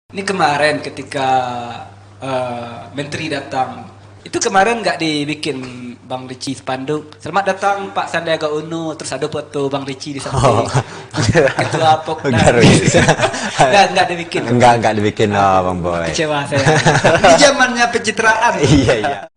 Ini kemarin ketika Menteri datang, itu kemarin nggak dibikin Bang Ricci spanduk. Selamat datang Pak Sandiaga Uno, terus ada foto Bang Ricci di samping. Ketua Pokda. Nggak dibikin. Enggak dibikin Bang Boy. Kecewa saya. Ini zamannya pencitraan. Iya.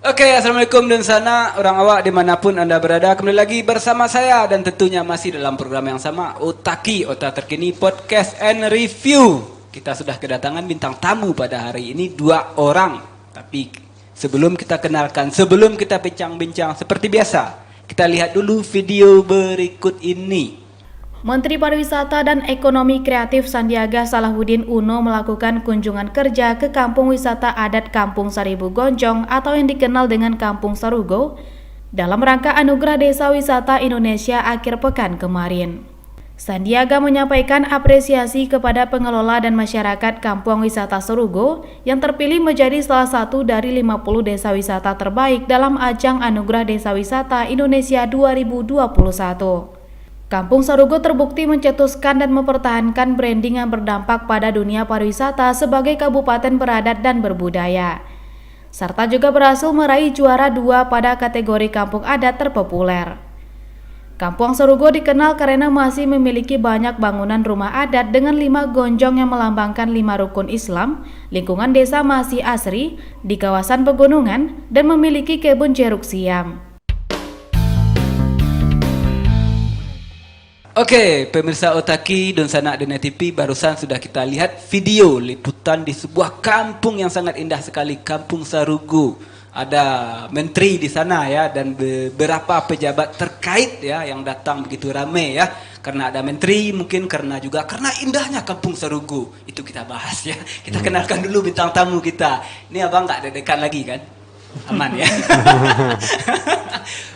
Oke, assalamualaikum dan sana orang awak dimanapun anda berada. Kembali lagi bersama saya dan tentunya masih dalam program yang sama, Otaki, Otak Terkini Podcast and Review. Kita sudah kedatangan bintang tamu pada hari ini 2 orang. Tapi sebelum kita kenalkan, sebelum kita bincang-bincang seperti biasa, kita lihat dulu video berikut ini. Menteri Pariwisata dan Ekonomi Kreatif Sandiaga Salahuddin Uno melakukan kunjungan kerja ke Kampung Wisata Adat Kampung Seribu Gonjong atau yang dikenal dengan Kampung Sarugo dalam rangka Anugerah Desa Wisata Indonesia akhir pekan kemarin. Sandiaga menyampaikan apresiasi kepada pengelola dan masyarakat Kampung Wisata Sarugo yang terpilih menjadi salah satu dari 50 desa wisata terbaik dalam ajang Anugerah Desa Wisata Indonesia 2021. Kampung Sarugo terbukti mencetuskan dan mempertahankan branding yang berdampak pada dunia pariwisata sebagai kabupaten beradat dan berbudaya. Serta juga berhasil meraih juara 2 pada kategori kampung adat terpopuler. Kampung Sarugo dikenal karena masih memiliki banyak bangunan rumah adat dengan 5 gonjong yang melambangkan 5 rukun Islam, lingkungan desa masih asri, di kawasan pegunungan, dan memiliki kebun jeruk siam. Oke, pemirsa Otaki dan sanak Dunia TV, barusan sudah kita lihat video liputan di sebuah kampung yang sangat indah sekali, Kampung Sarugo. Ada menteri di sana ya dan beberapa pejabat terkait ya yang datang begitu ramai ya. Karena ada menteri, mungkin karena indahnya Kampung Sarugo. Itu kita bahas ya. Kita kenalkan dulu bintang tamu kita. Ini abang nggak deg-degan lagi kan? Aman ya.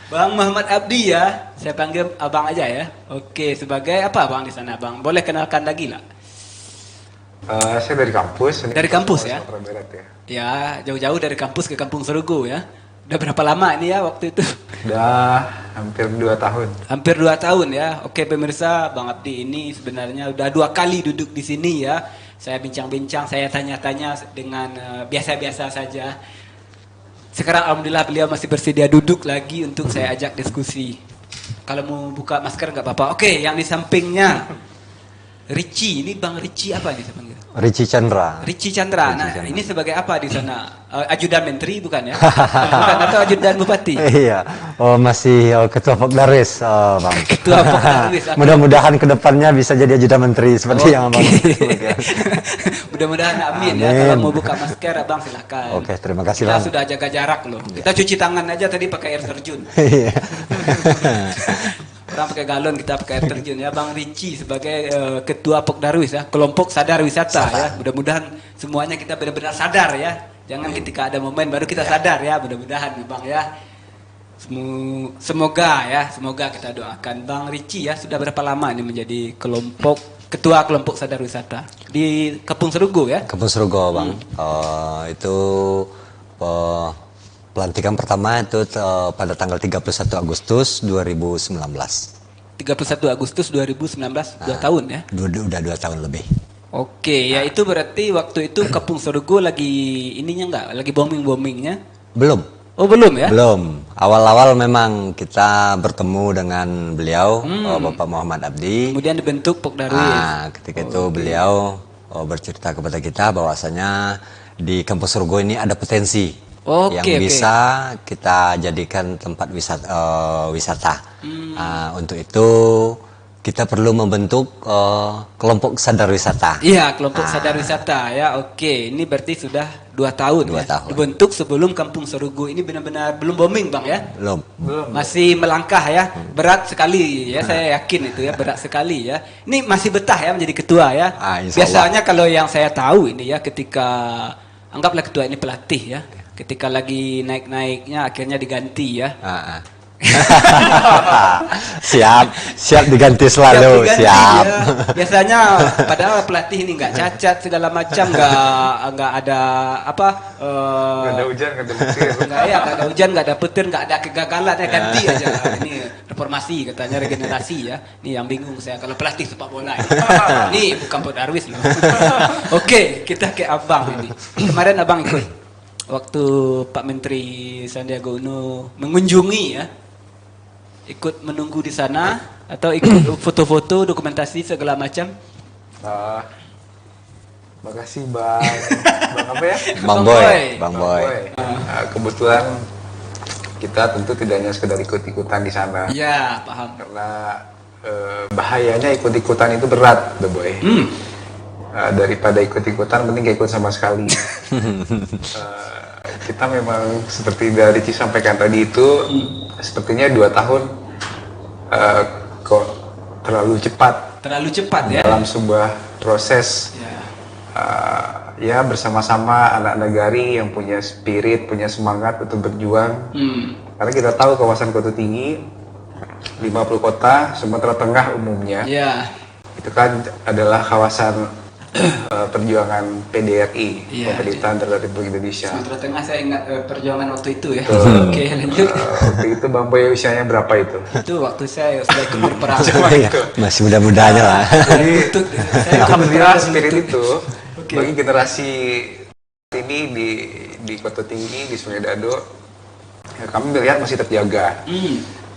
Bang Muhammad Abdi ya, saya panggil abang aja ya. Oke, sebagai apa bang di sana bang? Boleh kenalkan lagi lah. Saya dari kampus. Dari kampus ya? Barat ya. Ya, jauh-jauh dari kampus ke Kampung Sarugo ya. Udah berapa lama ini ya waktu itu? Udah hampir 2 tahun. Hampir 2 tahun ya. Oke pemirsa, Bang Abdi ini sebenarnya udah 2 kali duduk di sini ya. Saya bincang-bincang, saya tanya-tanya dengan biasa-biasa saja. Sekarang alhamdulillah beliau masih bersedia duduk lagi untuk saya ajak diskusi. Kalau mau buka masker nggak apa-apa. Oke, yang di sampingnya Ricci, ini Bang Ricci apa ini saya panggil? Ricci Chandra. Ricci Chandra. Nah, ini sebagai apa di sana? Ajudan menteri bukan ya? Bukan atau ajudan bupati? Iya. Masih ketua Pokdaris, Bang. Ketua Pokdaris. Mudah-mudahan kedepannya bisa jadi ajudan menteri seperti yang Abang. Mudah-mudahan amin ya. Kalau mau buka masker abang silahkan. Oke, terima kasih Kita Bang. sudah jaga jarak loh. Kita cuci tangan aja tadi pakai air terjun. Iya. Orang pakai galon, kita pakai air terjun ya. Bang Ricci sebagai ketua Pokdarwis ya, kelompok sadar wisata ya. Mudah-mudahan semuanya kita benar-benar sadar ya. Jangan ketika ada momen baru kita sadar ya. Mudah-mudahan Bang ya. Semoga kita doakan. Bang Ricci ya, sudah berapa lama ini menjadi ketua kelompok sadar wisata di Kampung Sarugo ya? Kampung Sarugo Bang. Itu pelantikan pertama itu pada tanggal 31 Agustus 2019. 31 Agustus 2019, 2 tahun ya? Udah 2 tahun lebih. Oke, ya itu berarti waktu itu Kampung Sarugo lagi ininya enggak? Lagi booming-boomingnya? Belum. Oh belum ya? Belum. Awal-awal memang kita bertemu dengan beliau, Bapak Muhammad Abdi. Kemudian dibentuk Pokdarwis. Ketika itu beliau bercerita kepada kita bahwasanya di Kampung Sarugo ini ada potensi yang bisa kita jadikan tempat wisata. Untuk itu kita perlu membentuk kelompok sadar wisata. Iya, kelompok sadar wisata ya. Oke, ini berarti sudah 2 tahun 2 ya. tahun. Dibentuk sebelum Kampung Sarugo ini benar-benar belum booming Bang ya? Belum. Masih melangkah ya. Berat sekali ya, saya yakin itu ya, berat sekali ya. Ini masih betah ya menjadi ketua ya. Biasanya kalau yang saya tahu ini ya, ketika anggaplah ketua ini pelatih ya. Ketika lagi naik-naiknya akhirnya diganti ya. Siap diganti selalu, diganti, siap. ya. Biasanya padahal pelatih ini nggak cacat segala macam, nggak ada apa, Nggak ada hujan, nggak ada petir. nggak ada hujan, nggak ada petir, nggak ada kegagalan, ya ganti aja. Ini reformasi katanya, regenerasi ya. Ini yang bingung saya kalau pelatih sepak bola. Ini bukan Pak Darwis loh. Oke, kita ke abang ini. Kemarin abang ikut waktu Pak Menteri Sandiaga Uno mengunjungi ya. Ikut menunggu di sana atau ikut foto-foto, dokumentasi segala macam? Makasih Bang apa ya? Bang Boy. Kebetulan kita tentu tidak hanya sekedar ikut-ikutan di sana. Ya, paham. Karena bahayanya ikut-ikutan itu berat, The Boy. Daripada ikut-ikutan, mending gak ikut sama sekali. Kita memang seperti dari Ci sampaikan tadi itu, sepertinya 2 tahun kok terlalu cepat. Terlalu cepat ya? Dalam sebuah proses ya bersama-sama anak negari yang punya spirit, punya semangat untuk berjuang. Karena kita tahu kawasan Kota Tinggi, 50 kota Sumatera Tengah umumnya, itu kan adalah kawasan perjuangan PDRI, Pemerintahan Daerah Republik Indonesia. Sumatera Tengah, saya ingat perjuangan waktu itu ya. Oke, lanjut. Waktu itu Bang Boy usianya berapa itu? Itu waktu saya sudah ikut berperang. Masih muda-mudanya lah. Jadi alhamdulillah spirit itu bagi generasi ini di Kota Tinggi, di Sungai Dado, ya, kami melihat masih terjaga,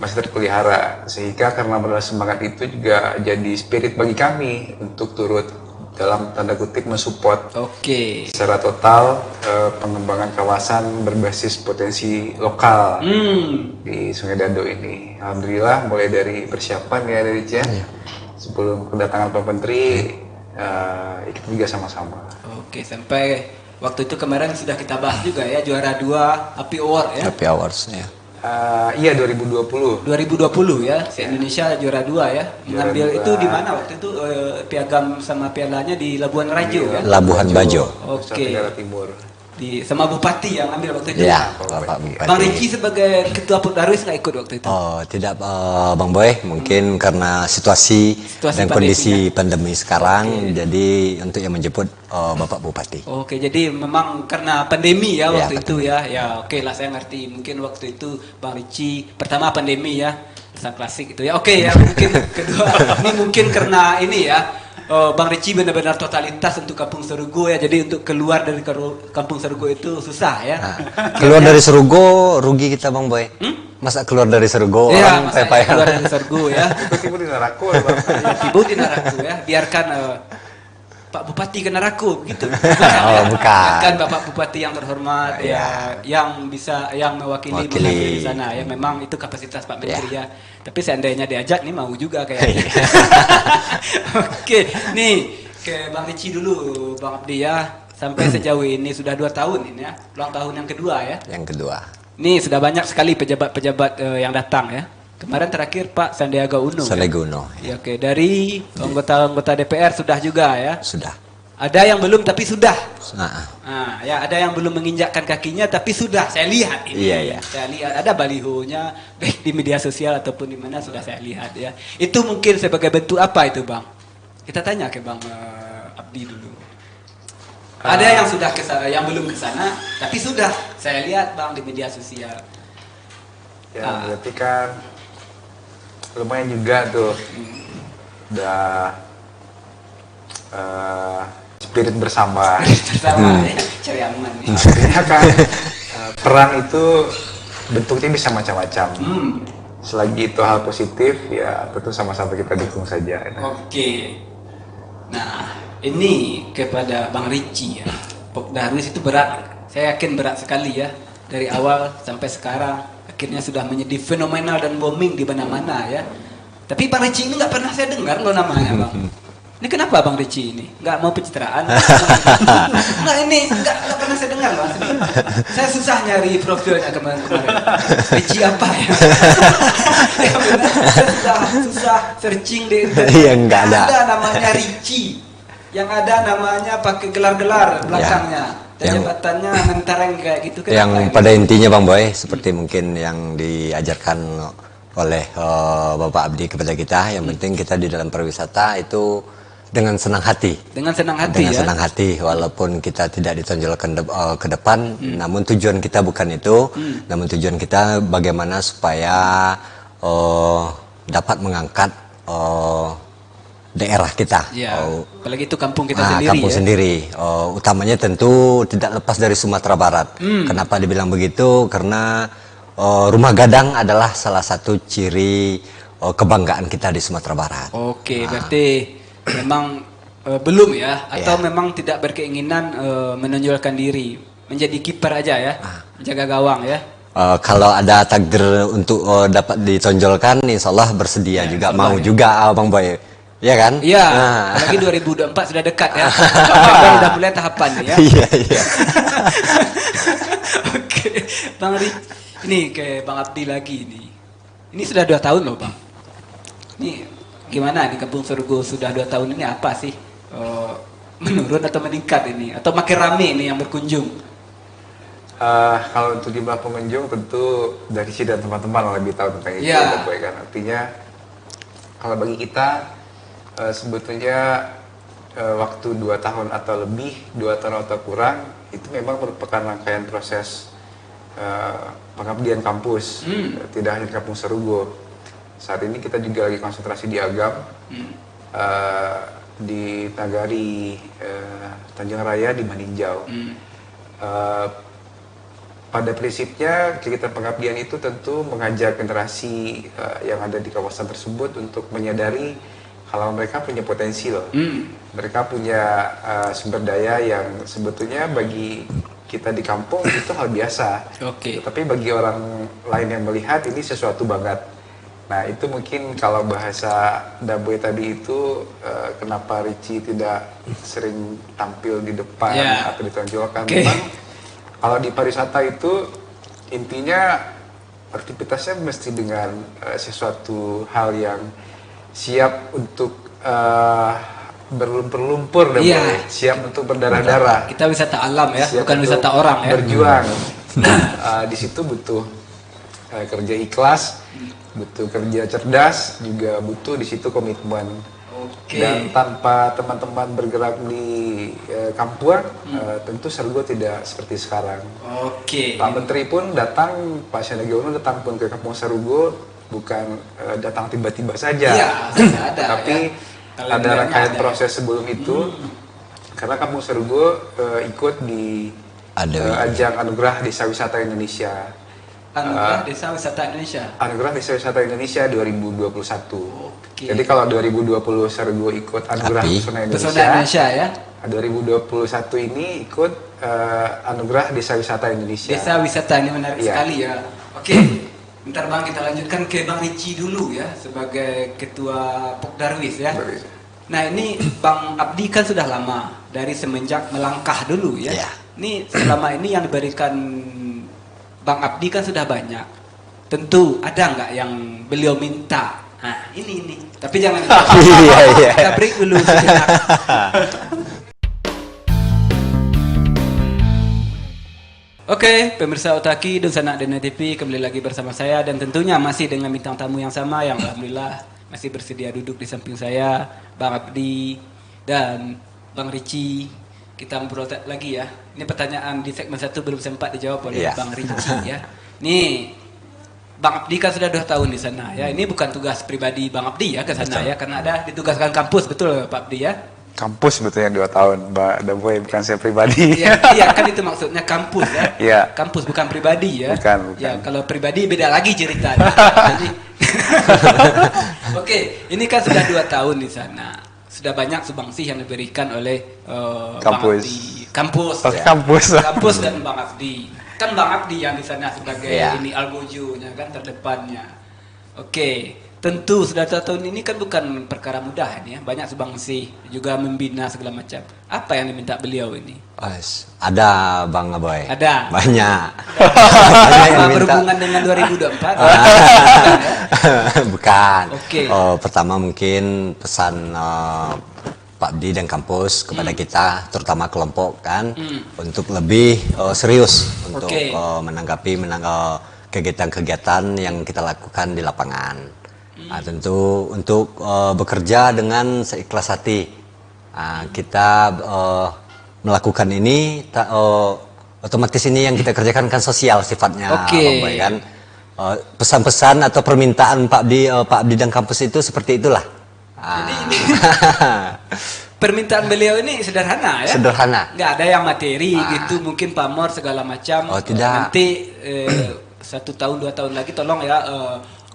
masih terpelihara, sehingga karena benar semangat itu juga jadi spirit bagi kami untuk turut dalam tanda kutip mensupport secara total pengembangan kawasan berbasis potensi lokal di Sungai Dado ini. Alhamdulillah mulai dari persiapan ya dari Cia, sebelum kedatangan Pak Menteri ikut juga sama-sama. Oke, sampai waktu itu kemarin sudah kita bahas juga ya, juara 2 API Award ya. API Awards ya. Iya 2020 ya, se-Indonesia juara 2 ya. Mengambil itu di mana waktu itu piagam sama pialanya di Labuan Rajo ya. Labuan Bajo. Oke. Tenggara Timur. Sama Bupati yang ambil waktu itu. Ya, Bapak Bupati. Bang Ricci sebagai Ketua Pak Darwis nggak ikut waktu itu? Oh, tidak Bang Boy, mungkin karena situasi dan kondisi pandemi sekarang, jadi untuk yang menjemput Bapak Bupati. Oke, jadi memang karena pandemi ya waktu itu pandemi. ya. Ya oke lah, saya ngerti. Mungkin waktu itu Bang Ricci pertama pandemi ya, sang klasik itu ya. Oke ya, mungkin kedua ini mungkin karena ini ya. Bang Ricci benar-benar totalitas untuk Kampung Serugo ya. Jadi untuk keluar dari Kampung Serugo itu susah ya. Keluar dari Serugo rugi kita Bang Boy. Masa keluar dari Serugo orang payah. Keluar dari Serugo ya. Tiba di Narako ya Bang. Tiba di Narako ya. Biarkan Pak Bupati ke Narako gitu. Bukan. Biarkan Bapak Bupati yang terhormat ya, yang mewakili di sana ya. Memang itu kapasitas Pak Menteri ya. Tapi seandainya diajak nih mau juga kayaknya. Oke, nih ke Bang Ricci dulu, Bang Abdi ya. Sampai sejauh ini sudah 2 tahun ini ya, ulang tahun yang kedua ya. Yang kedua. Nih sudah banyak sekali pejabat-pejabat yang datang ya. Kemarin terakhir Pak Sandiaga Uno. Sandiaga Uno. Ya, oke, dari anggota DPR sudah juga ya. Sudah. Ada yang belum tapi sudah. Nah, Ya ada yang belum menginjakkan kakinya tapi sudah. Saya lihat ini. Iya. Saya lihat ada balihonya baik di media sosial ataupun di mana sudah saya lihat ya. Itu mungkin sebagai bentuk apa itu Bang? Kita tanya ke Bang Abdi dulu. Ada yang sudah yang belum ke sana tapi sudah. Saya lihat Bang di media sosial. Ya berarti kan lumayan juga tuh. Udah spirit bersama. Cari aman. Artinya kan perang itu bentuknya bisa macam-macam. Selagi itu hal positif ya tentu sama-sama kita dukung saja. Oke. Nah ini kepada Bang Ricci ya. Pak Darwis itu berat. Saya yakin berat sekali ya. Dari awal sampai sekarang akhirnya sudah menjadi fenomenal dan booming di mana-mana ya. Tapi Bang Ricci ini nggak pernah saya dengar loh namanya Bang. Ini kenapa Bang Ricci ini? Nggak mau pencitraan? Nggak, ini nggak pernah saya dengar loh asli. Saya susah nyari profilnya kemarin. Ricci apa ya? Ya benar, saya susah searching di internet. Iya, nggak ada. Ada namanya Ricci. Yang ada namanya pakai gelar-gelar belakangnya. jabatannya mentereng kayak gitu kan? Yang pada intinya Bang Boy, seperti mungkin yang diajarkan oleh Bapak Abdi kepada kita, yang penting kita di dalam pariwisata itu dengan senang hati. Dengan senang hati dengan ya? senang hati, walaupun kita tidak ditonjolkan ke depan, namun tujuan kita bukan itu, namun tujuan kita bagaimana supaya dapat mengangkat daerah kita. Ya, apalagi itu kampung kita sendiri kampung ya? sendiri. Utamanya tentu tidak lepas dari Sumatera Barat. Kenapa dibilang begitu? Karena Rumah Gadang adalah salah satu ciri kebanggaan kita di Sumatera Barat. Oke, berarti memang belum ya? Atau memang tidak berkeinginan menonjolkan diri? Menjadi kiper aja ya? Jaga gawang ya? Kalau ada takdir untuk dapat ditonjolkan, insya Allah bersedia juga, mau juga Bang Boy. Iya kan? Iya, apalagi 2024 sudah dekat ya. Sudah mulai tahapan ya. Iya, iya. Oke, Bang Ri, ini ke Bang Abdi lagi nih. Ini sudah 2 tahun loh Bang. Ini gimana di Kampung Sorghum sudah 2 tahun ini apa sih? Menurun atau meningkat ini? Atau makin rame ini yang berkunjung? Kalau untuk jumlah pengunjung tentu dari Ci dan teman-teman lebih tahu tentang itu. Kan? Artinya kalau bagi kita sebetulnya waktu 2 tahun atau lebih, 2 tahun atau kurang, itu memang merupakan rangkaian proses pengabdian kampus, tidak hanya di Kampung Sorghum. Saat ini kita juga lagi konsentrasi di Agam, di Nagari, Tanjung Raya, di Maninjau. Pada prinsipnya kegiatan pengabdian itu tentu mengajak generasi yang ada di kawasan tersebut untuk menyadari kalau mereka punya potensi loh. Mereka punya sumber daya yang sebetulnya bagi kita di kampung itu hal biasa. Tapi bagi orang lain yang melihat ini sesuatu banget. Nah itu mungkin kalau bahasa Daboy tadi itu kenapa Richie tidak sering tampil di depan atau ditonjolkan. Memang kalau di pariwisata itu intinya aktivitasnya mesti dengan sesuatu hal yang siap untuk berlumpur-lumpur, siap untuk berdarah-darah. Kita wisata alam ya, bukan wisata orang ya. Berjuang. Di situ butuh kerja ikhlas, butuh kerja cerdas, juga butuh di situ komitmen. Dan tanpa teman-teman bergerak di Kampuang, tentu Sorghum tidak seperti sekarang. Pak Menteri pun datang, Pak Sandiaga Uno datang pun ke Kampung Sorghum, bukan datang tiba-tiba saja, tapi ada rangkaian proses sebelum itu. Karena Kampung Sorghum ikut di ajang Anugerah Desa Wisata Indonesia. Anugerah Desa Wisata Indonesia. Anugerah Desa Wisata Indonesia 2021. Jadi kalau 2020 Sorghum ikut Anugerah Pesona Indonesia ya. 2021 ini ikut Anugerah Desa Wisata Indonesia. Desa wisata ini menarik sekali ya. Bentar Bang, kita lanjutkan ke Bang Richie dulu ya, sebagai Ketua Pokdarwis ya. Nah ini Bang Abdi kan sudah lama, dari semenjak melangkah dulu ya. Ini selama ini yang diberikan Bang Abdi kan sudah banyak. Tentu ada nggak yang beliau minta? Nah ini. Tapi jangan kita break dulu sejenak. Oke, pemirsa Otaki dan Sanak Dena TV kembali lagi bersama saya, dan tentunya masih dengan bintang tamu yang sama yang alhamdulillah masih bersedia duduk di samping saya, Bang Abdi dan Bang Richie. Kita ngobrol lagi ya. Ini pertanyaan di segmen 1 belum sempat dijawab oleh Bang Richie ya. Nih, Bang Abdi kan sudah 2 tahun di sana ya. Ini bukan tugas pribadi Bang Abdi ya ke sana ya, karena ada ditugaskan kampus, betul Pak Abdi ya? Kampus sebetulnya 2 tahun, Mbak Daboy, bukan saya pribadi. Iya, kan itu maksudnya kampus ya. Kampus bukan pribadi ya. Bukan. Ya, kalau pribadi beda lagi ceritanya. Oke, ini kan sudah 2 tahun di sana. Sudah banyak sumbangsi yang diberikan oleh kampus. Kampus dan Bang Abdi. Kan Bang Abdi yang di sana sebagai ini algojonya kan terdepannya. Oke. Tentu sudah 2 tahun ini kan bukan perkara mudah ini ya. Banyak sumbangsi, juga membina segala macam. Apa yang diminta beliau ini? Ada Bang Aboy. Ada. Banyak. Apa berhubungan dengan 2024? Bukan. Pertama mungkin pesan Pak Abdi dan kampus kepada kita, terutama kelompok kan, untuk lebih serius untuk menanggapi kegiatan-kegiatan yang kita lakukan di lapangan. Nah, tentu untuk bekerja dengan seikhlas hati, kita melakukan ini, otomatis ini yang kita kerjakan kan sosial sifatnya, Bang Boy, kan. Pesan-pesan atau permintaan Pak Abdi dan kampus itu seperti itulah. Jadi ini permintaan beliau ini sederhana ya? Sederhana. Nggak ada yang materi gitu, mungkin pamor segala macam. Oh tidak. Nanti 1 tahun 2 tahun lagi tolong ya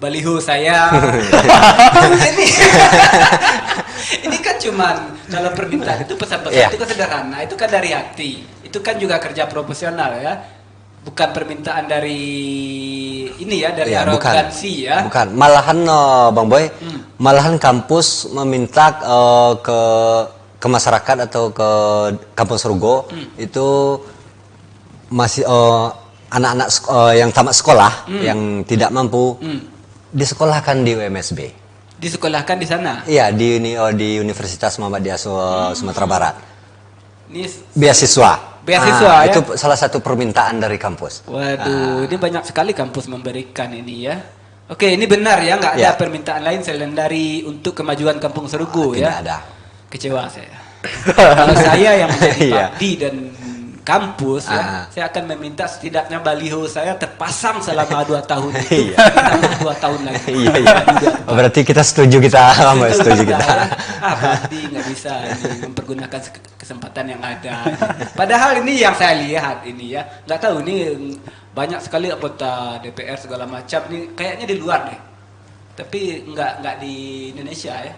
baliho saya. ini kan cuman kalau permintaan itu pesan-pesan itu kan sederhana, itu kan dari hati, itu kan juga kerja profesional ya. Bukan permintaan dari ini ya, dari arogansi ya. Bukan, malahan Bang Boy, malahan kampus meminta ke masyarakat atau ke Kampung Sarugo itu masih anak-anak yang tamat sekolah, yang tidak mampu, disekolahkan di UMSB. Disekolahkan di sana? Iya, di Universitas Muhammadiyah Sumatera Barat. Ini beasiswa. Beasiswa ya? Itu salah satu permintaan dari kampus. Waduh, ini banyak sekali kampus memberikan ini ya. Oke, ini benar ya, nggak ada permintaan lain selain dari untuk kemajuan Kampung Sarugo ya? Tidak ada. Kecewa saya. Kalau saya yang menjadi Pak Abdi dan kampus ya, saya akan meminta setidaknya baliho saya terpasang selama 2 tahun itu. 2 tahun lagi. Berarti kita setuju kita. Pak Abdi nggak bisa mempergunakan kesempatan yang ada. Padahal ini yang saya lihat ini ya, nggak tahu ini banyak sekali anggota DPR segala macam nih kayaknya di luar deh, tapi nggak di Indonesia ya.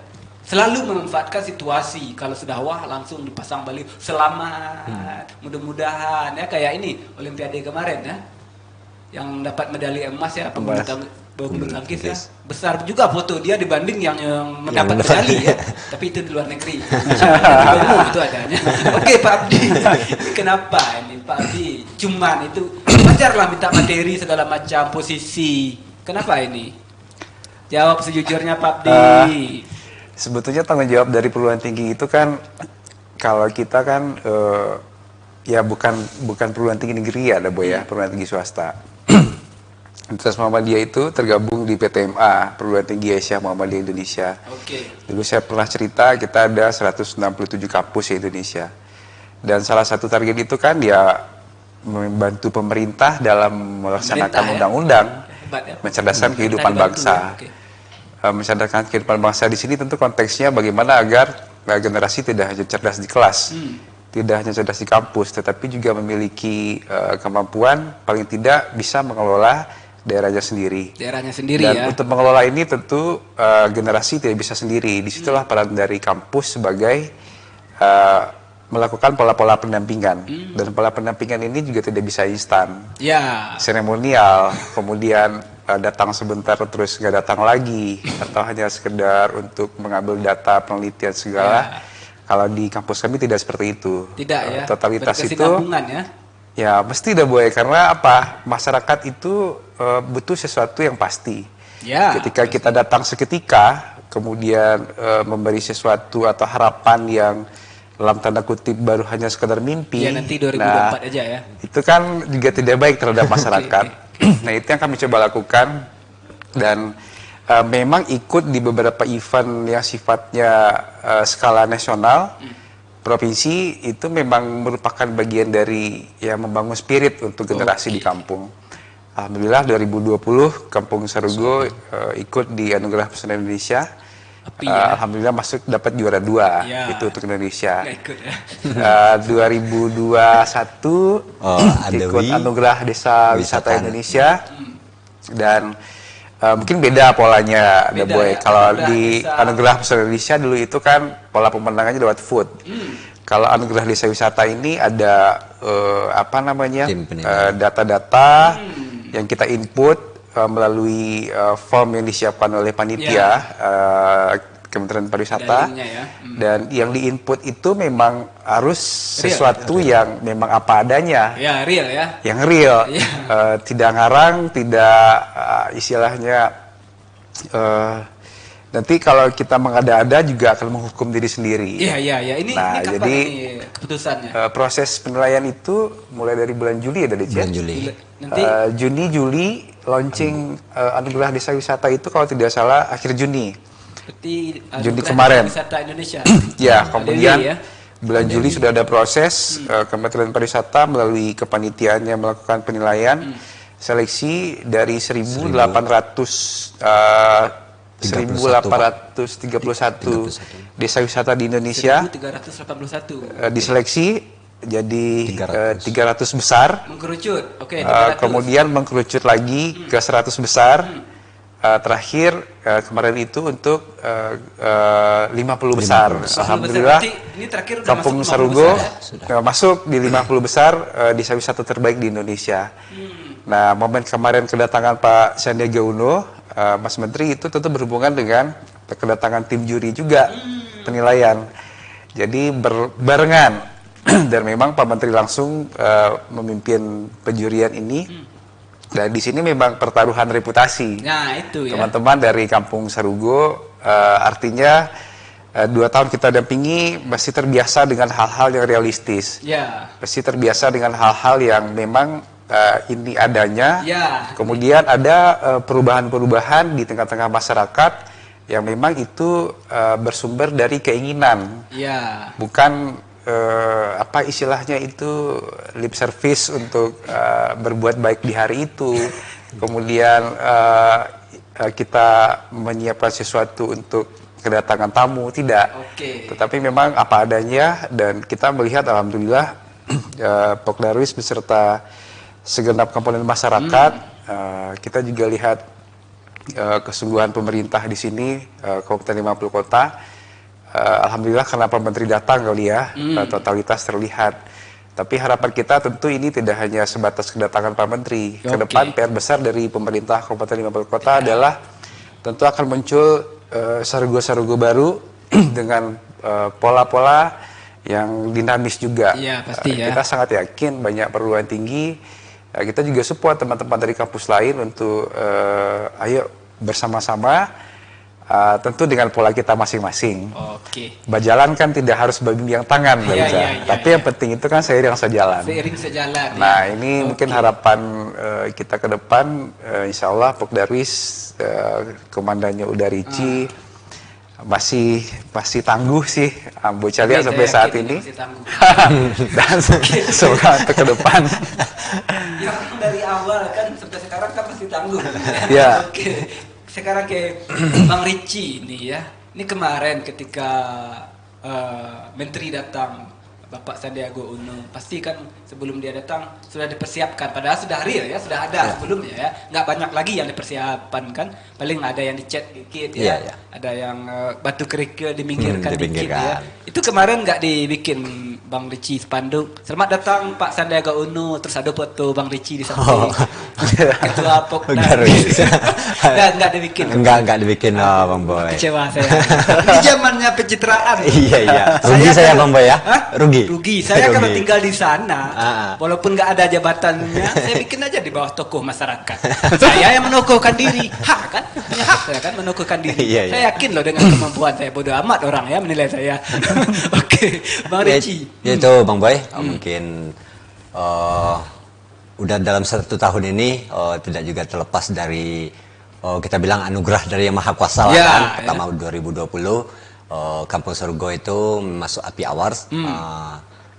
Selalu memanfaatkan situasi, kalau sudah wah langsung dipasang baliho selamat, mudah-mudahan ya, kayak ini Olimpiade kemarin ya, yang dapat medali emas ya, pembulu tangkis ya, besar juga foto dia dibanding yang mendapat medali ya, tapi itu di luar negeri. Itu adanya. Oke Pak Abdi, ini kenapa ini Pak Abdi? Cuman itu wajarlah minta materi segala macam posisi. Kenapa ini? Jawab sejujurnya Pak Abdi. Sebetulnya tanggung jawab dari perguruan tinggi itu kan, kalau kita kan ya bukan perguruan tinggi negeri ya, ada Boy ya, perguruan tinggi swasta. Universitas Muhammadiyah itu tergabung di PTMA, Perguruan Tinggi Aisyah Muhammadiyah Indonesia. Dulu saya pernah cerita kita ada 167 kampus di Indonesia. Dan salah satu target itu kan ya membantu pemerintah dalam melaksanakan undang-undang, mencerdaskan kehidupan bangsa. Mencerdaskan kehidupan bangsa di sini tentu konteksnya bagaimana agar generasi tidak hanya cerdas di kelas, tidak hanya cerdas di kampus, tetapi juga memiliki kemampuan paling tidak bisa mengelola daerahnya sendiri. Dan untuk mengelola ini tentu generasi tidak bisa sendiri. Disitulah peran dari kampus sebagai melakukan pola-pola pendampingan. Dan pola pendampingan ini juga tidak bisa instan. Seremonial, kemudian datang sebentar terus nggak datang lagi, atau hanya sekedar untuk mengambil data penelitian segala. Kalau di kampus kami tidak seperti itu. Tidak ya. Totalitas itu ya mesti udah Boy, karena apa? Masyarakat itu butuh sesuatu yang pasti. Ketika kita datang seketika, kemudian memberi sesuatu atau harapan yang dalam tanda kutip baru hanya sekedar mimpi. Nanti 2024 aja ya. Itu kan juga tidak baik terhadap masyarakat. Nah itu yang kami coba lakukan, dan memang ikut di beberapa event yang sifatnya skala nasional. Provinsi itu memang merupakan bagian dari yang membangun spirit untuk generasi di kampung. Alhamdulillah 2020 Kampung Sarugo ikut di Anugerah Pesona Indonesia. Alhamdulillah masuk dapat juara 2 itu untuk Indonesia. 2021 ikut Anugerah Desa Wisata Indonesia, dan mungkin beda polanya, Boy. Kalau di Anugerah Pesona Indonesia dulu itu kan pola pemenangannya lewat vote. Kalau Anugerah Desa Wisata ini ada data-data yang kita input melalui form yang disiapkan oleh panitia Kementerian Pariwisata, dan yang diinput itu memang harus sesuatu yang memang apa adanya, real ya, yang real, tidak ngarang, tidak istilahnya Nanti kalau kita mengada-ada juga akan menghukum diri sendiri. Iya. Ini kapan jadi ini keputusannya? Proses penilaian itu mulai dari bulan Juli ya, Dede? Bulan Juli. Nanti Juni, Juli launching Anugerah Desa Wisata itu kalau tidak salah akhir Juni. berarti Juni kemarin. Wisata Indonesia. Ya, kemudian ya. bulan Juli sudah ada proses Kementerian Pariwisata melalui kepanitiaannya melakukan penilaian seleksi dari 1831 desa wisata di Indonesia 1381 diseleksi jadi 300 besar. mengkerucut. Oke, Kemudian mengkerucut lagi ke 100 besar. Terakhir kemarin itu untuk 50 besar. Alhamdulillah ini terakhir udah Kampung masuk 50 Sarugo besar, ya? masuk di 50 besar desa wisata terbaik di Indonesia. Nah, momen kemarin kedatangan Pak Sandiaga Uno, Mas Menteri, itu tentu berhubungan dengan kedatangan tim juri juga penilaian. Jadi berbarengan dan memang Pak Menteri langsung memimpin penjurian ini. Dan di sini memang pertaruhan reputasi. Nah, itu ya. Teman-teman dari Kampung Sarugo, artinya 2 tahun kita dampingi masih terbiasa dengan hal-hal yang realistis. Ya. Masih terbiasa dengan hal-hal yang memang ini adanya. Ya. Kemudian ada perubahan-perubahan di tengah-tengah masyarakat yang memang itu bersumber dari keinginan. Ya. Bukan apa istilahnya itu lip service untuk berbuat baik di hari itu. Kemudian kita menyiapkan sesuatu untuk kedatangan tamu, tidak. Oke. Tetapi memang apa adanya, dan kita melihat alhamdulillah Pok Darwis beserta segenap komponen masyarakat, kita juga lihat kesungguhan pemerintah di sini, Kabupaten 50 Kota. Alhamdulillah karena Pak Menteri datang kali ya, totalitas terlihat. Tapi harapan kita tentu ini tidak hanya sebatas kedatangan Pak Menteri. Ke depan PR besar dari pemerintah Kabupaten 50 Kota adalah tentu akan muncul sarugo-sarugo baru dengan pola-pola yang dinamis juga. Iya, pasti ya. Kita sangat yakin banyak perguruan tinggi. Kita juga support teman-teman dari kampus lain untuk ayo bersama-sama. Tentu dengan pola kita masing-masing. Oke. Berjalan kan tidak harus berbimbing tangan, tapi yang penting itu kan seiring sejalan. Seiring sejalan. Nah, ini mungkin harapan kita ke depan, insya Allah Pok Darwis, komandannya Udarici, masih tangguh sih, bocah lihat sampai saat ini. Dan semoga untuk ke depan. Yang dari awal kan sampai sekarang kan masih tangguh. Ya. Oke. Sekarang ke Bang Ricci ini ya. Ini kemarin ketika Menteri datang, Bapak Sandiaga Uno, pasti kan sebelum dia datang sudah dipersiapkan. Padahal sudah real ya, sudah ada sebelumnya ya. Nggak banyak lagi yang dipersiapkan kan. Paling ada yang dicat dikit ya. Ada yang batu kerikil diminggirkan dikit ya. Itu kemarin nggak dibikin Bang Ricci spanduk. Selamat datang Pak Sandiaga Uno, terus ada foto Bang Ricci di samping. Ketua Pok Darwis. Nggak dibikin. Enggak dibikin Bang Boy. Kecewa saya. Ini zamannya pencitraan. Iya. Rugi saya Bang Boy ya. Hah? Rugi. Saya kalau Rugi. tinggal di sana, walaupun nggak ada jabatannya, saya bikin aja di bawah tokoh masyarakat. Saya yang menokohkan diri. Hak kan? Punya hak saya kan menokohkan diri. Iya. Saya yakin loh dengan kemampuan saya. Bodoh amat orang ya menilai saya. Oke, Bang Ricci. Ya itu Bang Boy, mungkin udah dalam 1 tahun ini tidak juga terlepas dari kita bilang anugerah dari Yang Maha Kuasa lah kan. Pertama 2020 Kampung Sarugo itu masuk API Awards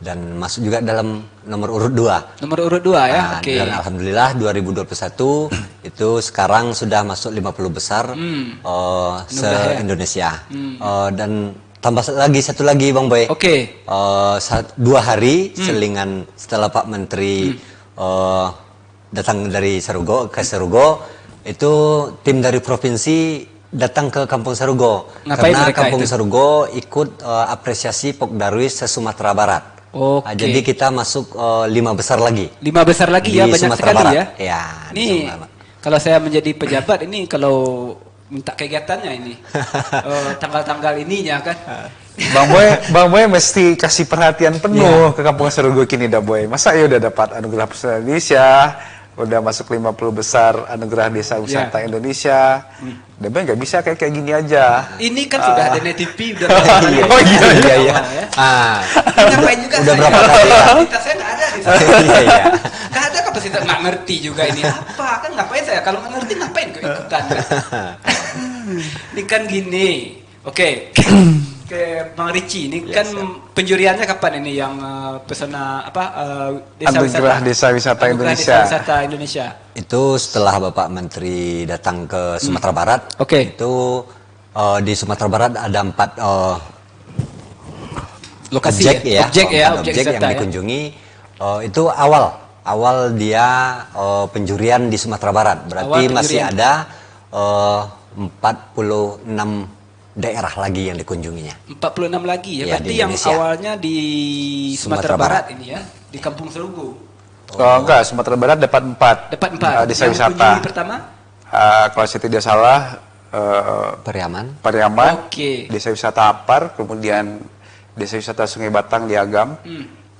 dan masuk juga dalam nomor urut 2. Nomor urut 2 ya. Oke. Dan alhamdulillah 2021 itu sekarang sudah masuk 50 besar se-Indonesia. Dan tambah satu lagi Bang Boy. Oke. 2 hari selingan setelah Pak Menteri datang dari Sarugo ke Sarugo, itu tim dari provinsi datang ke Kampung Sarugo. Ngapain karena mereka Kampung itu? Sarugo ikut apresiasi Pok Darwis se-Sumatera Barat. Oke. Jadi kita masuk 5 besar lagi. 5 besar lagi ya, Di banyak Sumatera sekali Barat. ya. Ya, di Ini Sumatera Barat. kalau saya menjadi pejabat ini kalau minta kegiatannya ini tanggal-tanggal ininya kan. Bang Boy mesti kasih perhatian penuh ke Kampung Sarugo kini dah Boy. Masa ya udah dapat anugerah Presiden Indonesia, udah masuk 50 besar anugerah desa wisata Indonesia. Tapi nggak bisa kayak gini aja. Ini kan sudah ada di TV, udah oh iya. Ngapain juga udah saya? berapa kali ya? Kapasitas saya nggak ada di sana. Iya. Nggak ada kapasitas, nggak ngerti juga ini apa kan, ngapain saya kalau nggak ngerti ngapain kok ikutan kan? Ini kan gini, oke. Ke Bang Ricci, ini kan penjuriannya kapan ini yang pesona Anugerah Desa Wisata Indonesia. Desa Wisata Indonesia. Itu setelah Bapak Menteri datang ke Sumatera Barat. Oke. Itu di Sumatera Barat ada 4 lokasi objek yang wisata, dikunjungi. Itu awal dia penjurian di Sumatera Barat. Berarti masih ada 46 daerah lagi yang dikunjunginya. 46 lagi ya, berarti yang Indonesia. awalnya di Sumatera Barat ini ya, di Kampung Serugo. Enggak, Sumatera Barat dapat 4. Dapat 4. Desa yang wisata. Pertama? Kalau saya tidak salah, Pariaman. Oke. Desa wisata Apar, kemudian Desa wisata Sungai Batang di Agam,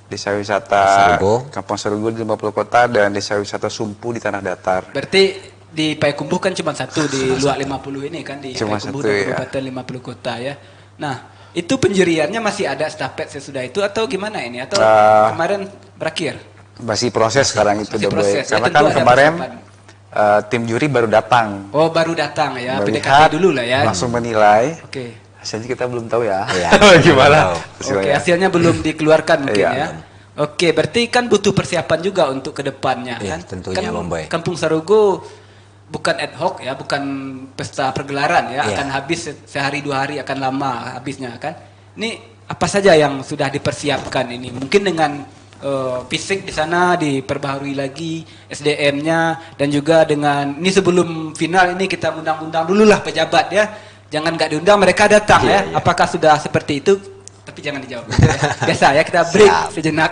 Desa wisata Kampung Serugo di 50 kota, dan Desa wisata Sumpu di Tanah Datar. Berarti di Payakumbuh kan cuma satu di luar 50 ini kan, di cuma Payakumbuh satu, dan Kabupaten 50 kota ya. Nah, itu penjuriannya masih ada estafet sesudah itu atau gimana ini? Atau kemarin berakhir? Masih proses sekarang itu, Masih proses. karena Ya, kan tentu ada kemarin persiapan. tim juri baru datang. Oh, baru datang ya, Melihat, PDKT dulu lah ya. langsung menilai. Oke. Hasilnya kita belum tahu ya. Iya, Gimana? Oke, hasilnya belum dikeluarkan mungkin Iya. ya. Oke, berarti kan butuh persiapan juga untuk kedepannya Iya, kan? tentunya, kan Bang Boy. Kampung Sarugo bukan ad hoc ya, bukan pesta pergelaran ya, Iya. akan habis sehari 2 hari, akan lama habisnya kan. Ini apa saja yang sudah dipersiapkan ini? Mungkin dengan fisik di sana diperbaharui lagi, SDM-nya, dan juga dengan ini sebelum final ini kita undang-undang dulu lah pejabat ya. Jangan nggak diundang mereka datang ya. Apakah sudah seperti itu? Tapi jangan dijawab. Biasa ya, kita break sejenak.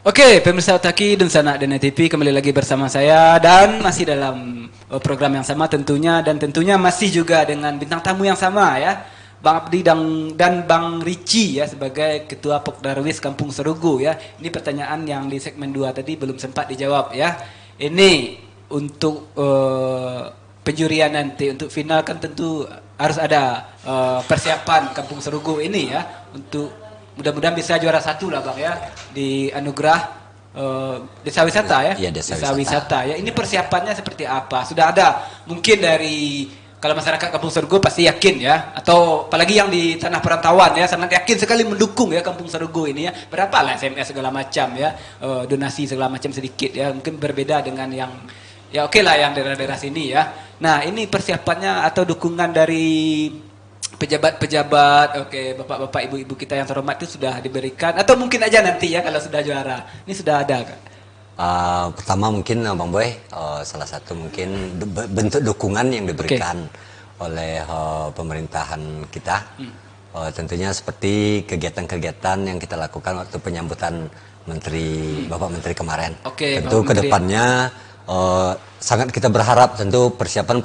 Oke, pemirsa Otaki dan Sanak dan TV kembali lagi bersama saya dan masih dalam program yang sama tentunya, dan tentunya masih juga dengan bintang tamu yang sama ya, Bang Abdi dan Bang Ricci ya, sebagai Ketua Pokdarwis Kampung Serugo ya. Ini pertanyaan yang di segmen 2 tadi belum sempat dijawab ya. Ini untuk penjurian nanti, untuk final kan tentu harus ada persiapan Kampung Serugo ini ya, untuk mudah-mudahan bisa juara 1 lah Bang ya, di anugerah desa wisata ya. Iya, desa wisata ya. Ini persiapannya seperti apa? Sudah ada mungkin dari, kalau masyarakat Kampung Serugo pasti yakin ya, atau apalagi yang di tanah perantauan ya, sangat yakin sekali mendukung ya Kampung Serugo ini ya. Berapa lah SMS segala macam ya, donasi segala macam sedikit ya, mungkin berbeda dengan yang ya oke lah yang daerah-daerah sini ya. Nah, ini persiapannya atau dukungan dari pejabat-pejabat, oke, bapak-bapak, ibu-ibu kita yang terhormat itu sudah diberikan, atau mungkin aja nanti ya kalau sudah juara. Ini sudah ada kan? Pertama mungkin Bang Boy, salah satu mungkin bentuk dukungan yang diberikan oleh pemerintahan kita, tentunya seperti kegiatan-kegiatan yang kita lakukan waktu penyambutan Bapak Menteri kemarin. Tentu kedepannya sangat kita berharap tentu persiapan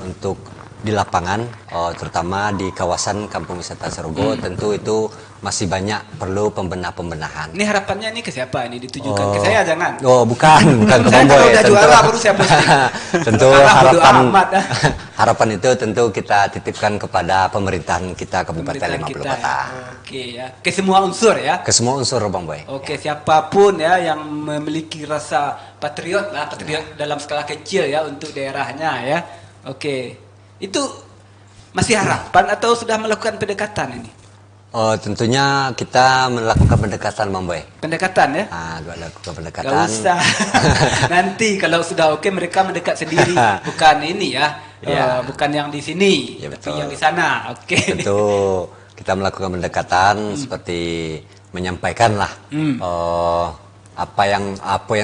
untuk di lapangan, terutama di kawasan Kampung Wisata Serugo, tentu itu masih banyak perlu pembenahan. Ini harapannya ini ke siapa? Ini ditujukan ke saya jangan? Oh, bukan ke Bang Boy. Kalau udah juara baru saya posting. Tentu harapan itu tentu kita titipkan kepada pemerintahan kita Kabupaten 50 Kota. Oke ya, ke semua unsur ya. Ke semua unsur Bang Boy. Oke, siapapun ya yang memiliki rasa patriot dalam skala kecil ya untuk daerahnya ya. Oke. Itu masih harapan atau sudah melakukan pendekatan ini? Tentunya kita melakukan pendekatan Bang Boy. Pendekatan ya? Lakukan pendekatan. Gak usah. Nanti kalau sudah oke mereka mendekat sendiri, bukan ini ya, bukan yang di sini, tapi yang di sana. Oke. Tentu kita melakukan pendekatan seperti menyampaikan lah apa yang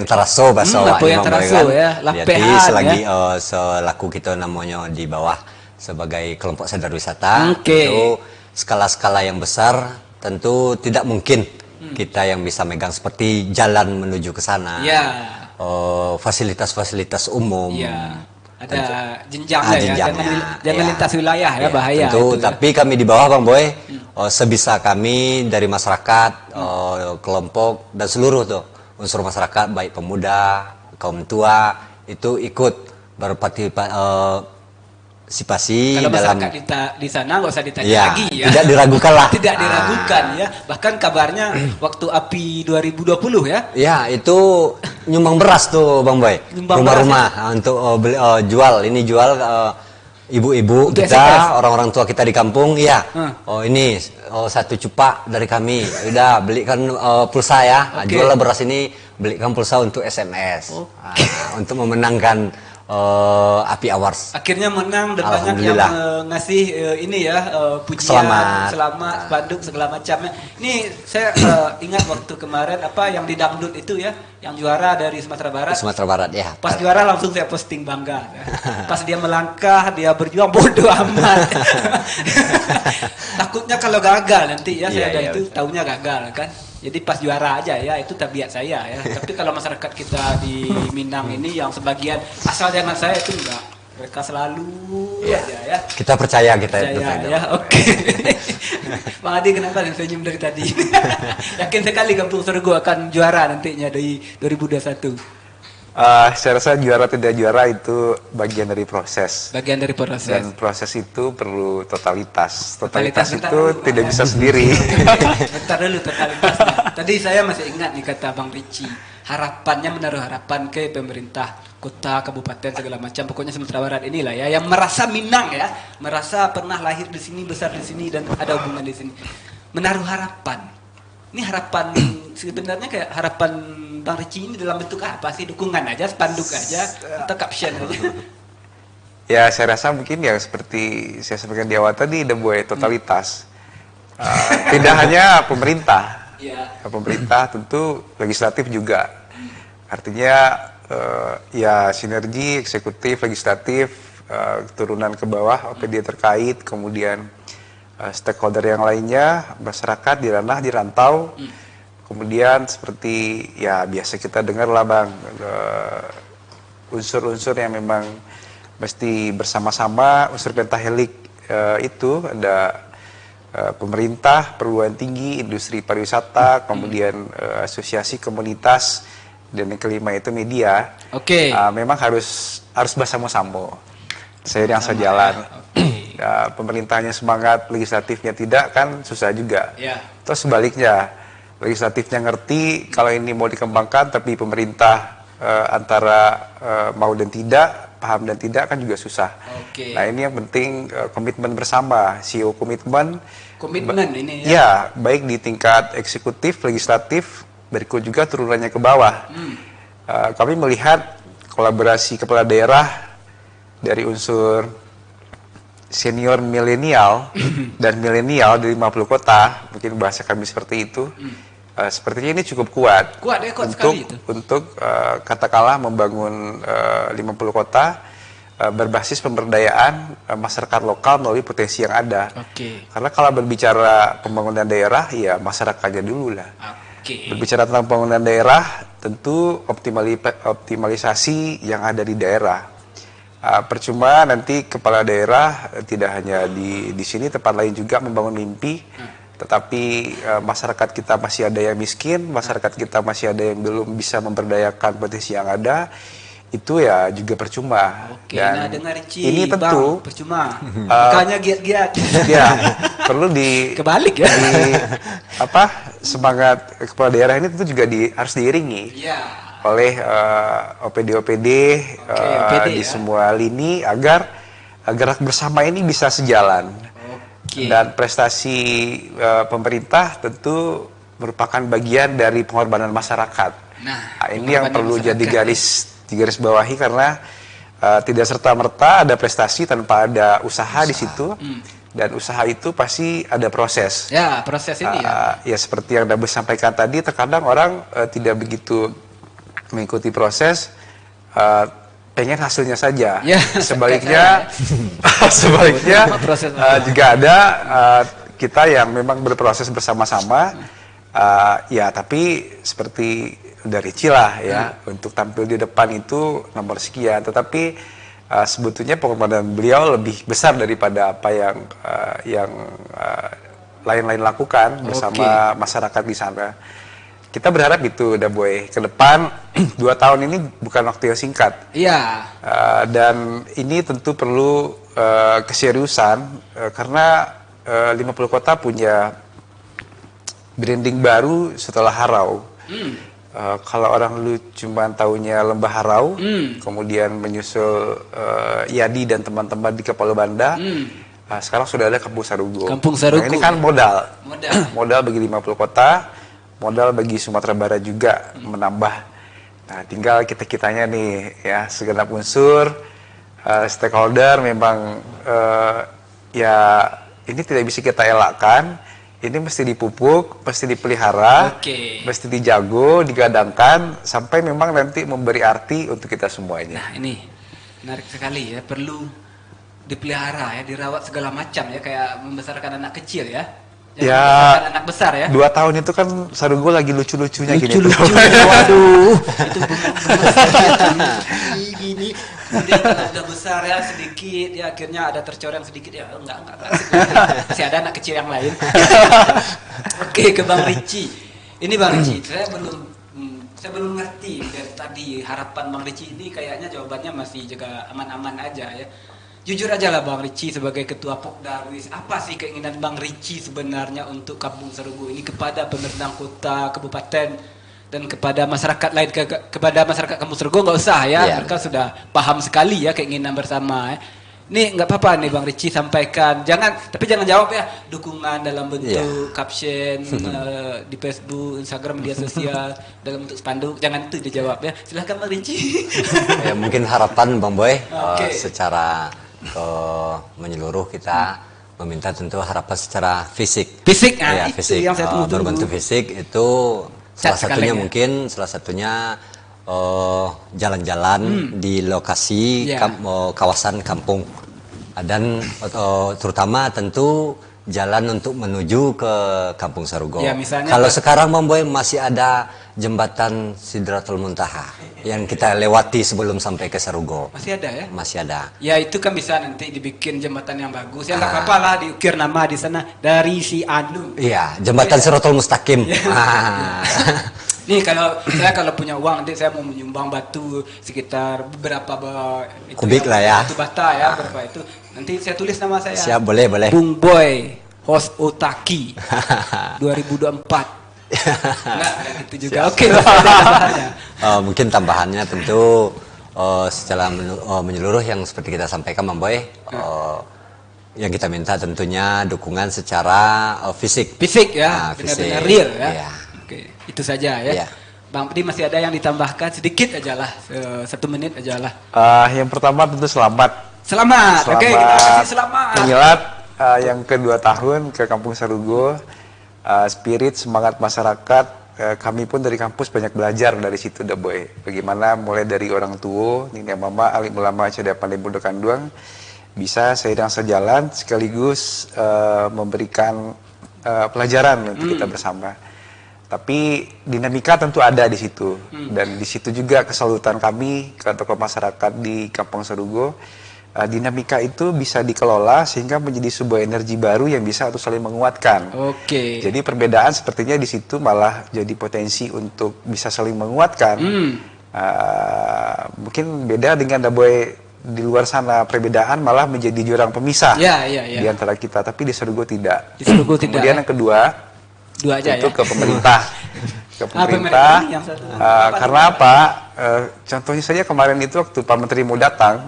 teraso bahasa apa yang teraso ya, jadi selagi selaku kita namanya di bawah sebagai kelompok sadar wisata, tentu skala-skala yang besar tentu tidak mungkin kita yang bisa megang seperti jalan menuju ke sana, fasilitas-fasilitas umum, ada jenjangnya ya, jangan lintas wilayah ya, bahaya. Tentu, itu, tapi kami di bawah Bang Boy, sebisa kami dari masyarakat, kelompok dan seluruh tuh unsur masyarakat, baik pemuda, kaum tua itu ikut berpartisipasi kalau dalam masyarakat kita di sana nggak usah ditanya ya, lagi ya. Tidak diragukan lah. Tidak diragukan ya. Bahkan kabarnya waktu API 2020 ya. Ya, itu nyumbang beras tuh Bang Boy. Rumah-rumah untuk jual. Ini jual ibu-ibu kita, orang-orang tua kita di kampung, iya. Oh ini satu cupak dari kami. Udah belikan pulsa ya. Jual beras ini, belikan pulsa untuk SMS. Untuk memenangkan API Awards. Akhirnya menang dan banyak yang ngasih ini ya pujian, selamat, spanduk segala macamnya. Ini saya ingat waktu kemarin apa yang di dangdut itu ya, yang juara dari Sumatera Barat. Sumatera Barat ya. Pas juara langsung saya posting bangga. Ya. Pas dia melangkah, dia berjuang bodoh amat. Takutnya kalau gagal nanti ya, saya ada itu tahunya gagal kan. Jadi pas juara aja ya, itu tabiat saya ya. Tapi kalau masyarakat kita di Minang ini yang sebagian asal jangan saya itu enggak, mereka selalu aja ya. Kita percaya itu. Ya, oke. Bang Adi kenapa senyum dari tadi? Yakin sekali Kampung Sorghum akan juara nantinya di 2021. Saya rasa juara tidak juara itu bagian dari proses. Bagian dari proses. Dan proses itu perlu totalitas. Totalitas itu tidak bisa sendiri. Bentar dulu totalitasnya. Tadi saya masih ingat nih kata Bang Ricci. Harapannya menaruh harapan ke pemerintah kota, kabupaten segala macam. Pokoknya Sumatera Barat inilah ya, yang merasa Minang ya, merasa pernah lahir di sini, besar di sini dan ada hubungan di sini. Menaruh harapan. Ini harapan sebenarnya kayak harapan Bang Ricci ini dalam bentuk apa sih? Dukungan aja, spanduk aja, atau caption aja? Ya saya rasa mungkin ya seperti saya sampaikan di awal tadi, The Boy, totalitas. Tidak hanya pemerintah, pemerintah tentu legislatif juga. Artinya ya sinergi eksekutif, legislatif, turunan ke bawah, OPD terkait, kemudian stakeholder yang lainnya, masyarakat di ranah, di rantau, kemudian seperti ya biasa kita dengar lah Bang, unsur-unsur yang memang mesti bersama-sama, unsur pentahelik itu ada pemerintah, perguruan tinggi, industri pariwisata, kemudian asosiasi komunitas, dan yang kelima itu media. Memang harus bersama-sama, seiring sejalan. Ya, pemerintahnya semangat, legislatifnya tidak, kan susah juga. Terus sebaliknya, legislatifnya ngerti kalau ini mau dikembangkan, tapi pemerintah antara mau dan tidak, paham dan tidak, kan juga susah. Nah ini yang penting komitmen bersama, CEO komitmen ini ya. Ya, baik di tingkat eksekutif, legislatif, berikut juga turunannya ke bawah. Kami melihat kolaborasi kepala daerah dari unsur senior milenial dan milenial dari 50 kota, mungkin bahasa kami seperti itu. Sepertinya ini cukup kuat untuk katakanlah membangun 50 kota berbasis pemberdayaan masyarakat lokal melalui potensi yang ada. Karena kalau berbicara pembangunan daerah, ya masyarakatnya dulu lah. Berbicara tentang pembangunan daerah, tentu optimalisasi yang ada di daerah. Percuma nanti kepala daerah tidak hanya di sini, tempat lain juga membangun mimpi, tetapi masyarakat kita masih ada yang miskin, masyarakat kita masih ada yang belum bisa memberdayakan potensi yang ada, itu ya juga percuma. Dan ini tentu percuma, makanya giat-giat. Ya, perlu kebalik ya. Semangat kepala daerah ini tentu juga harus diiringi. Oleh OPD-OPD di semua lini agar gerak bersama ini bisa sejalan. Dan prestasi pemerintah tentu merupakan bagian dari pengorbanan masyarakat. Nah, ini yang perlu jadi garis bawahi, karena tidak serta-merta ada prestasi tanpa ada usaha di situ. Dan usaha itu pasti ada proses. Ya, proses ini ya seperti yang Dabes sampaikan tadi, terkadang orang tidak begitu mengikuti proses, pengen hasilnya saja. Sebaliknya juga ada kita yang memang berproses bersama-sama, ya tapi seperti dari Cila ya, untuk tampil di depan itu nomor sekian, tetapi sebetulnya pengorbanan beliau lebih besar daripada apa yang lain-lain lakukan bersama masyarakat di sana. Kita berharap itu, Daboy, ke depan 2 tahun ini bukan waktu yang singkat. Iya. Dan ini tentu perlu keseriusan karena 50 kota punya branding baru setelah Harau. Kalau orang dulu cuma taunya Lembah Harau, kemudian menyusul Yadi dan teman-teman di Kepala Banda, sekarang sudah ada Kampung Sarugo. Kampung Sarugo. Nah, ini kan modal. Modal bagi 50 kota, modal bagi Sumatera Barat juga menambah. Nah, tinggal kita-kitanya nih ya, segenap unsur stakeholder memang ya ini tidak bisa kita elakkan. Ini mesti dipupuk, mesti dipelihara, mesti dijago, digadangkan sampai memang nanti memberi arti untuk kita semuanya. Nah, ini menarik sekali ya, perlu dipelihara ya, dirawat segala macam ya, kayak membesarkan anak kecil ya. Jangan membesarkan anak besar ya. 2 tahun itu kan Sarugo lagi lucu-lucunya gini. Lucu-lucunya, waduh. Itu gini. Kemudian kalau udah besar ya sedikit ya, akhirnya ada tercoreng sedikit ya, enggak. Masih ada anak kecil yang lain. Oke, ke Bang Richie. Ini Bang Richie, saya belum ngerti dari tadi harapan Bang Richie ini, kayaknya jawabannya masih juga aman-aman aja ya. Jujur aja lah Bang Richie sebagai ketua Pokdarwis, apa sih keinginan Bang Richie sebenarnya untuk Kampung Sarugo ini kepada pemerintah kota, kabupaten, dan kepada masyarakat lain, kepada masyarakat Kampung Sarugo nggak usah ya, mereka sudah paham sekali ya keinginan bersama ya. Ini nggak apa-apa nih Bang Richie sampaikan, tapi jangan jawab ya, dukungan dalam bentuk caption di Facebook, Instagram, media sosial, dalam bentuk spanduk, jangan itu dijawab ya. Silahkan Bang Richie. Ya, mungkin harapan Bang Boy secara menyeluruh kita meminta tentu harapan secara fisik. Ya, fisik. Yang saya tunggu. Berbentuk fisik itu salah satunya jalan-jalan di lokasi kawasan kampung, dan terutama tentu jalan untuk menuju ke Kampung Sarugo. Ya, misalnya kalau sekarang Bang Boy masih ada jembatan Sidratul Muntaha yang kita lewati sebelum sampai ke Sarugo. Masih ada ya? Masih ada. Ya, itu kan bisa nanti dibikin jembatan yang bagus. Ya nggak apa-apa lah, diukir nama di sana dari si Anu. Iya, jembatan Siratul Mustaqim. Nih kalau punya uang nanti saya mau menyumbang batu sekitar beberapa kubik lah ya. Batu bata ya, berapa itu. Nanti saya tulis nama saya. Siap, boleh. Bung Boy Host Otaki 2024. Enggak gitu juga. Oke. Mungkin tambahannya tentu secara menyeluruh yang seperti kita sampaikan Bang Boy, yang kita minta tentunya dukungan secara fisik ya, benar-benar real ya. Iya. Oke, itu saja ya. Iya. Bang Pedi masih ada yang ditambahkan sedikit aja lah, 1 menit aja lah. Yang pertama tentu selamat. Oke, kita kasih selamat. Menyilat yang ke-2 tahun ke Kampung Sarugo, spirit semangat masyarakat, kami pun dari kampus banyak belajar dari situ Boy. Bagaimana mulai dari orang tua, nenek mama, alim ulama Ceda Pandai Bodo Kanduang bisa seiring sejalan sekaligus memberikan pelajaran untuk kita bersama. Tapi dinamika tentu ada di situ, dan di situ juga kesalutan kami ke tokoh masyarakat di Kampung Sarugo. Dinamika itu bisa dikelola sehingga menjadi sebuah energi baru yang bisa atau saling menguatkan. Oke. Jadi perbedaan sepertinya di situ malah jadi potensi untuk bisa saling menguatkan. Mungkin beda dengan Daboy di luar sana, perbedaan malah menjadi jurang pemisah di antara kita. Tapi di Sarugo tidak. Kemudian yang kedua, itu ke pemerintah. Karena apa? Contohnya saja kemarin itu waktu Pak Menteri mau datang,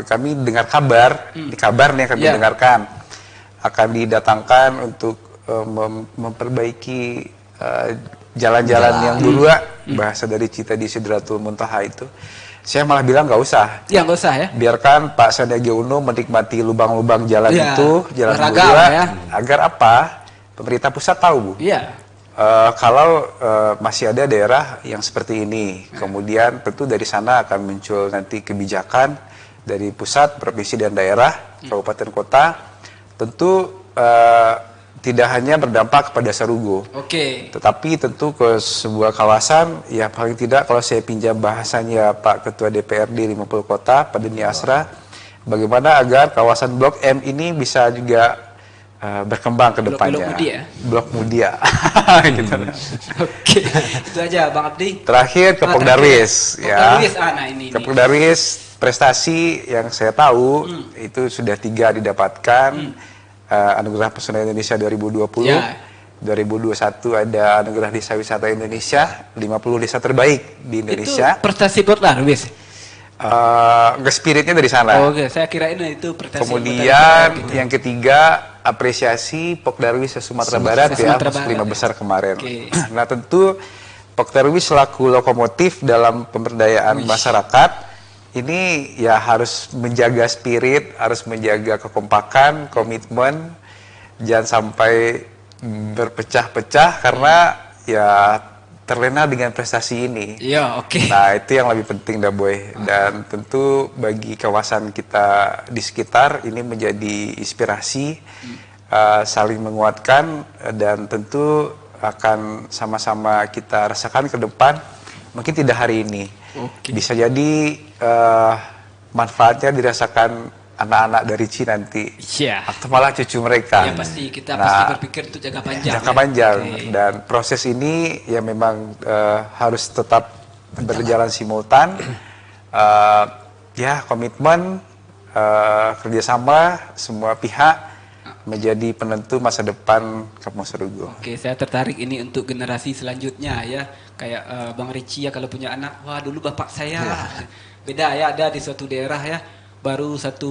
kami dengar kabar, di kabar nih yang kami dengarkan, akan didatangkan untuk memperbaiki jalan-jalan yang dulu, bahasa dari Cita di Sidratul Muntaha itu. Saya malah bilang nggak usah. Ya nggak usah ya. Biarkan Pak Sandiaga Uno menikmati lubang-lubang jalan itu, jalan agar apa? Pemerintah pusat tahu, Bu. Iya. Kalau masih ada daerah yang seperti ini, kemudian tentu dari sana akan muncul nanti kebijakan dari pusat, provinsi dan daerah, kabupaten kota, tentu tidak hanya berdampak kepada Sarugo, tetapi tentu ke sebuah kawasan, ya paling tidak kalau saya pinjam bahasanya Pak Ketua DPRD 50 Kota, Pak Deni Asra, bagaimana agar kawasan Blok M ini bisa juga berkembang ke depannya. Blok Mudia. Gitu. Oke, itu aja Bang Abdi. Terakhir ke Pok Darwis, ya. Pok Darwis, prestasi yang saya tahu itu sudah 3 didapatkan. Anugerah Pesona Indonesia 2020, 2021 ada Anugerah Desa Wisata Indonesia, 50 desa terbaik di Indonesia. Itu prestasi Pok Darwis? Spiritnya dari sana. Saya kirain itu prestasi. Kemudian gitu. Yang ketiga, apresiasi Pok Darwis Sumatera Barat ya, 5 besar kemarin. Nah tentu Pok Darwis selaku lokomotif dalam pemberdayaan masyarakat, ini ya harus menjaga spirit, harus menjaga kekompakan, komitmen, jangan sampai berpecah-pecah karena ya terlena dengan prestasi ini. Nah itu yang lebih penting dah Boy. Dan tentu bagi kawasan kita di sekitar ini menjadi inspirasi, saling menguatkan, dan tentu akan sama-sama kita rasakan ke depan. Mungkin tidak hari ini. Bisa jadi manfaatnya dirasakan anak-anak dari Ci nanti, atau malah cucu mereka. Ya pasti, kita pasti berpikir untuk jangka panjang. Jangka panjang. Dan proses ini ya memang harus tetap berjalan simultan. Ya komitmen, kerjasama semua pihak menjadi penentu masa depan Kampung Sarugo. Saya tertarik ini untuk generasi selanjutnya ya. Kayak Bang Ricci ya, kalau punya anak, wah dulu bapak saya. Beda ya, ada di suatu daerah ya, baru 1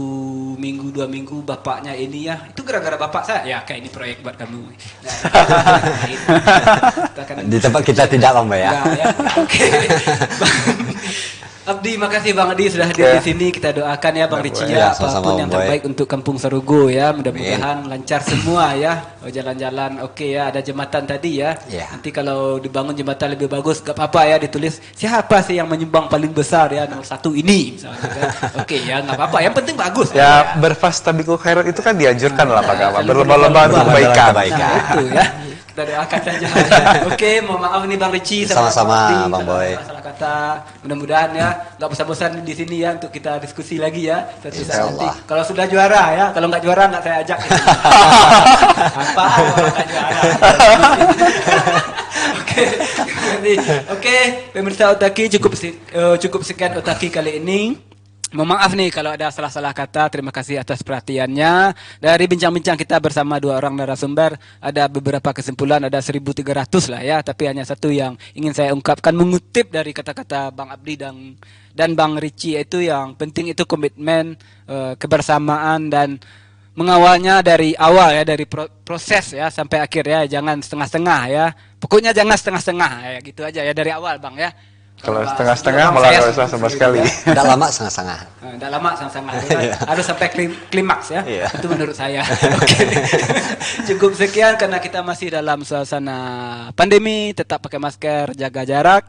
minggu 2 minggu bapaknya ini ya, itu gara-gara bapak saya. Ya kayak ini proyek buat kamu. Di tempat kita tidak Bang ya. Abdi, makasih Bang Adi sudah hadir di sini. Kita doakan ya Bang Ricci ya, apapun yang terbaik untuk Kampung Sarugo ya. Mudah-mudahan lancar semua ya. Jalan-jalan ya, ada jembatan tadi ya. Nanti kalau dibangun jembatan lebih bagus, gak apa-apa ya ditulis siapa sih yang menyumbang paling besar ya, nomor 1 ini misalnya kan. Ya gak apa-apa, yang penting bagus. Ya berfastabiqul khairat itu kan dianjurkan dalam agama, berlomba-lomba untuk kebaikan. Itu ya. Kita doakan saja. Mohon maaf nih Bang Ricci sama-sama Bang Boy. Salah kata, mudah-mudahan ya nggak bosan-bosan di sini ya untuk kita diskusi lagi ya suatu saat nanti. Kalau sudah juara ya, kalau nggak juara nggak saya ajak. Apa kalau nggak juara? Pemirsa Otaki, cukup sekian Otaki kali ini. Mohon maaf nih kalau ada salah-salah kata. Terima kasih atas perhatiannya. Dari bincang-bincang kita bersama 2 orang narasumber, ada beberapa kesimpulan, ada 1.300 lah ya. Tapi hanya satu yang ingin saya ungkapkan, mengutip dari kata-kata Bang Abdi dan Bang Ricci, itu yang penting itu komitmen, kebersamaan, dan mengawalnya dari awal ya, dari proses ya sampai akhir ya. Jangan setengah-setengah ya. Pokoknya jangan setengah-setengah ya, gitu aja ya dari awal Bang ya. Kalau setengah-setengah malah nggak usah sama sekali. Tidak lama setengah-setengah. Tidak lama setengah-setengah. Harus sampai klimaks ya. Itu menurut saya. Cukup sekian karena kita masih dalam suasana pandemi. Tetap pakai masker, jaga jarak,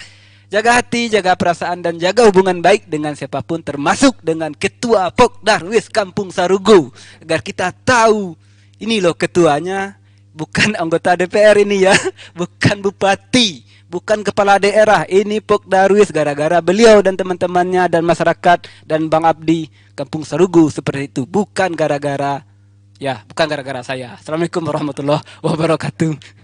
jaga hati, jaga perasaan, dan jaga hubungan baik dengan siapapun, termasuk dengan Ketua Pok Darwis Kampung Sarugo. Agar kita tahu, ini loh ketuanya, bukan anggota DPR ini ya, bukan bupati, bukan kepala daerah, ini Pok Darwis, gara-gara beliau dan teman-temannya dan masyarakat dan Bang Abdi Kampung Sarugo seperti itu, bukan gara-gara saya. Assalamualaikum warahmatullahi wabarakatuh.